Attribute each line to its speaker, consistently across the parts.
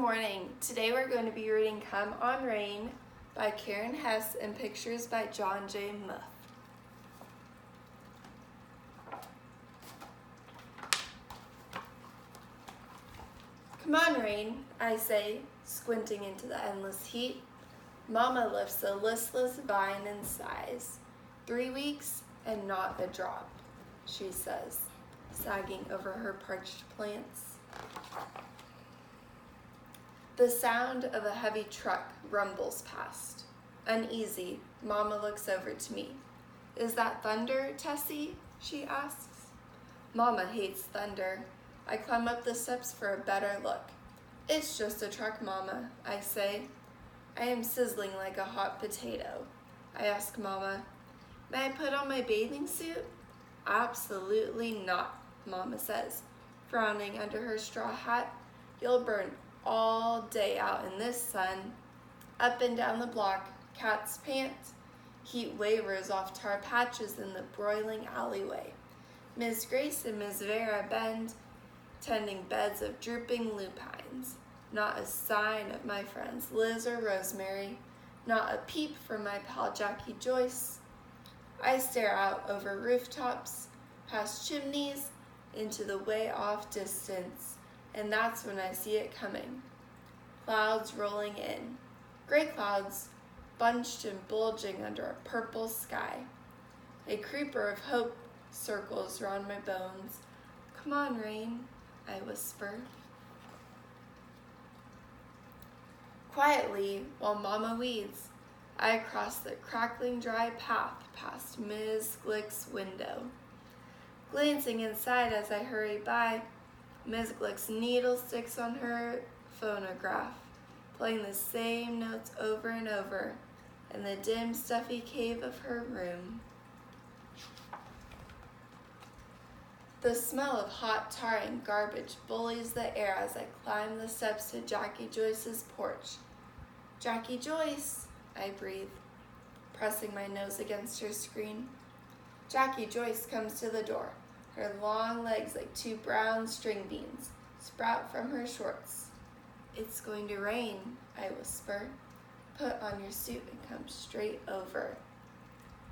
Speaker 1: Morning. Today we're going to be reading Come on Rain by Karen Hess and pictures by John J. Muth. Come on, rain, I say, squinting into the endless heat. Mama lifts a listless vine and sighs. 3 weeks and not a drop, she says, sagging over her parched plants. The sound of a heavy truck rumbles past. Uneasy, Mama looks over to me. Is that thunder, Tessie? She asks. Mama hates thunder. I climb up the steps for a better look. It's just a truck, Mama, I say. I am sizzling like a hot potato. I ask Mama, may I put on my bathing suit? Absolutely not, Mama says, frowning under her straw hat. You'll burn all day out in this sun. Up and down the block, cats pant. Heat wavers off tar patches in the broiling alleyway. Ms. Grace and Ms. Vera bend, tending beds of drooping lupines. Not a sign of my friends Liz or Rosemary. Not a peep from my pal Jackie Joyce. I stare out over rooftops, past chimneys, into the way off distance, and that's when I see it coming. Clouds rolling in. Gray clouds, bunched and bulging under a purple sky. A creeper of hope circles round my bones. Come on, rain, I whisper. Quietly, while Mama weeds, I cross the crackling dry path past Ms. Glick's window. Glancing inside as I hurry by, Ms. Glick's needle sticks on her phonograph, playing the same notes over and over in the dim, stuffy cave of her room. The smell of hot tar and garbage bullies the air as I climb the steps to Jackie Joyce's porch. Jackie Joyce, I breathe, pressing my nose against her screen. Jackie Joyce comes to the door. Her long legs like two brown string beans sprout from her shorts. It's going to rain, I whisper. Put on your suit and come straight over.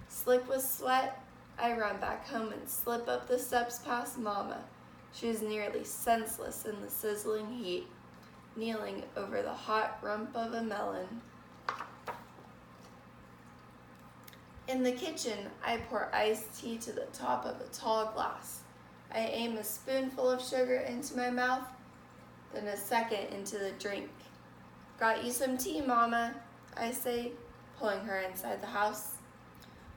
Speaker 1: Slick with sweat, I run back home and slip up the steps past Mama. She is nearly senseless in the sizzling heat, kneeling over the hot rump of a melon. In the kitchen, I pour iced tea to the top of a tall glass. I aim a spoonful of sugar into my mouth, then a second into the drink. Got you some tea, Mama, I say, pulling her inside the house.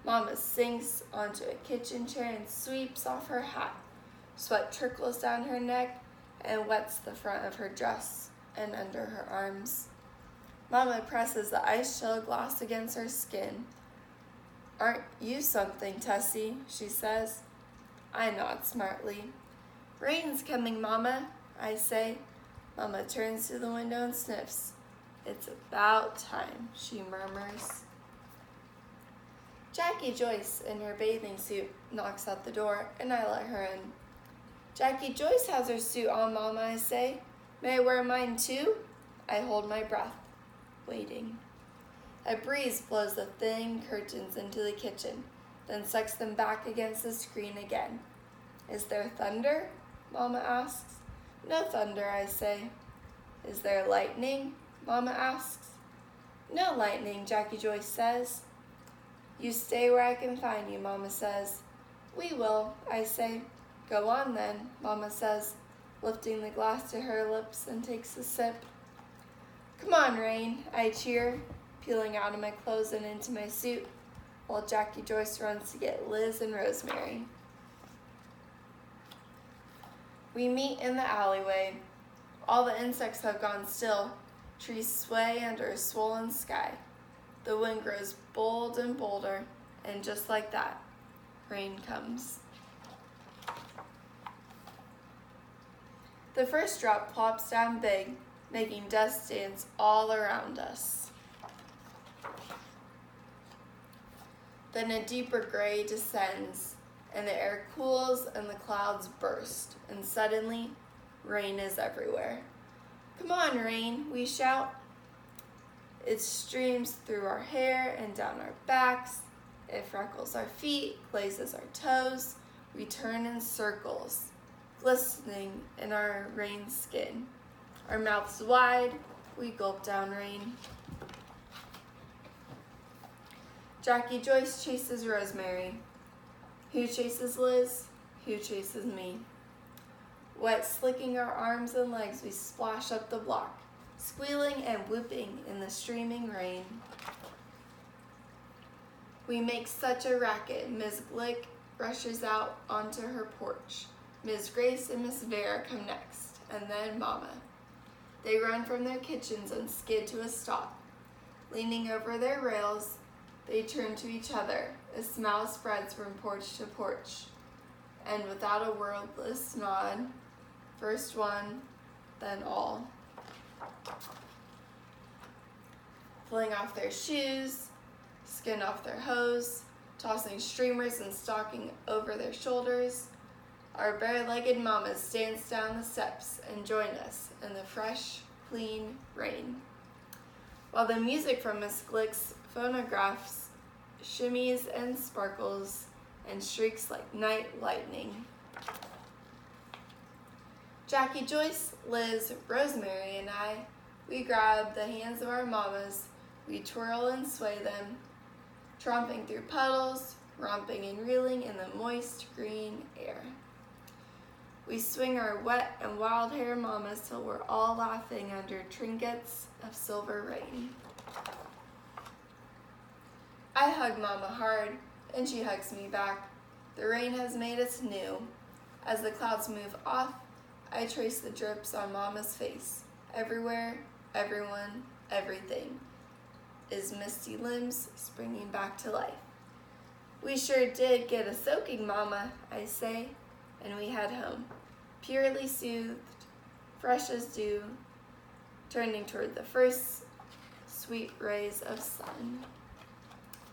Speaker 1: Mama sinks onto a kitchen chair and sweeps off her hat. Sweat trickles down her neck and wets the front of her dress and under her arms. Mama presses the ice-chilled glass against her skin. Aren't you something, Tessie? She says. I nod smartly. Rain's coming, Mama, I say. Mama turns to the window and sniffs. It's about time, she murmurs. Jackie Joyce, in her bathing suit, knocks at the door, and I let her in. Jackie Joyce has her suit on, Mama, I say. May I wear mine too? I hold my breath, waiting. A breeze blows the thin curtains into the kitchen, then sucks them back against the screen again. Is there thunder? Mama asks. No thunder, I say. Is there lightning? Mama asks. No lightning, Jackie Joyce says. You stay where I can find you, Mama says. We will, I say. Go on then, Mama says, lifting the glass to her lips and takes a sip. Come on, rain, I cheer, peeling out of my clothes and into my suit, while Jackie Joyce runs to get Liz and Rosemary. We meet in the alleyway. All the insects have gone still. Trees sway under a swollen sky. The wind grows bold and bolder, and just like that, rain comes. The first drop plops down big, making dust dance all around us. Then a deeper gray descends, and the air cools and the clouds burst, and suddenly, rain is everywhere. Come on, rain, we shout. It streams through our hair and down our backs. It freckles our feet, glazes our toes. We turn in circles, glistening in our rain skin. Our mouths wide, we gulp down rain. Jackie Joyce chases Rosemary. Who chases Liz? Who chases me? Wet slicking our arms and legs, we splash up the block, squealing and whooping in the streaming rain. We make such a racket, Ms. Glick rushes out onto her porch. Ms. Grace and Miss Vera come next, and then Mama. They run from their kitchens and skid to a stop. Leaning over their rails, they turn to each other. A smile spreads from porch to porch. And without a wordless nod, first one, then all. Pulling off their shoes, skin off their hose, tossing streamers and stocking over their shoulders, our bare-legged mamas dance down the steps and join us in the fresh, clean rain. While the music from Miss Glick's phonographs shimmies and sparkles and streaks like night lightning. Jackie Joyce, Liz, Rosemary, and I, we grab the hands of our mamas, we twirl and sway them, tromping through puddles, romping and reeling in the moist green air. We swing our wet and wild hair mamas till we're all laughing under trinkets of silver rain. I hug Mama hard, and she hugs me back. The rain has made us new. As the clouds move off, I trace the drips on Mama's face. Everywhere, everyone, everything is misty limbs springing back to life. We sure did get a soaking, Mama, I say, and we head home, purely soothed, fresh as dew, turning toward the first sweet rays of sun.